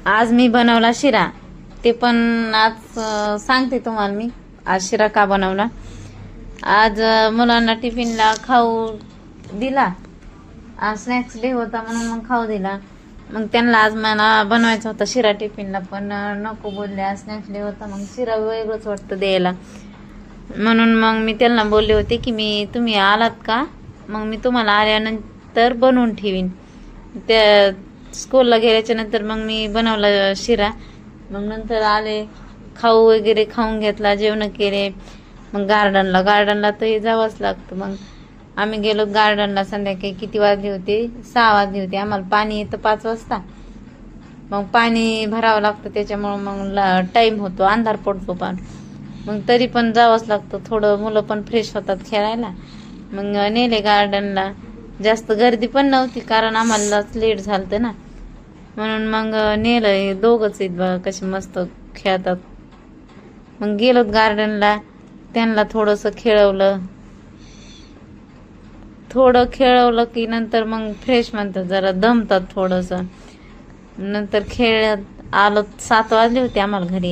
आज मी बनवला शिरा. ते पण आज सांगते तुम्हाला मी आज शिरा का बनवला. आज मुलांना टिफिनला खाऊ दिला. आज स्नॅक्स डे होता म्हणून मग खाऊ दिला. मग त्यांना आज मला बनवायचा होता शिरा टिफिनला, पण नको बोलले. आज स्नॅक्स डे होता, मग शिरा वेगळंच वाटतं द्यायला. म्हणून मग मी त्यांना बोलले होते की तुम्ही आलात का, मग मी तुम्हाला आल्यानंतर बनवून ठेवीन. त्या स्कूलला गेल्याच्या नंतर मग मी बनवला शिरा. मग नंतर आले, खाऊ वगैरे खाऊन घेतला, जेवण केले. मग गार्डनला तर जावंच लागतं. मग आम्ही गेलो गार्डनला. संध्याकाळी किती वाजले होते? 6 वाजले होते. आम्हाला पाणी येतं 5 वाजता. मग पाणी भरावं लागतं, त्याच्यामुळं मग टाईम होतो, अंधार पडतो पण. मग तरी पण जावंच लागतं. थोडं मुलं पण फ्रेश होतात खेळायला. मग नेले गार्डनला. जास्त गर्दी पण नव्हती, कारण आम्हालाच लेट झालं ना, म्हणून मग नेलं. दोघंच आहेत बघा कसे मस्त खेळतात. मग गेलो गार्डनला, त्यांना थोडंसं खेळवलं की नंतर मग फ्रेश म्हणतात, जरा दमतात थोडंसं. नंतर खेळत आलो. 7 वाजले होते आम्हाला घरी.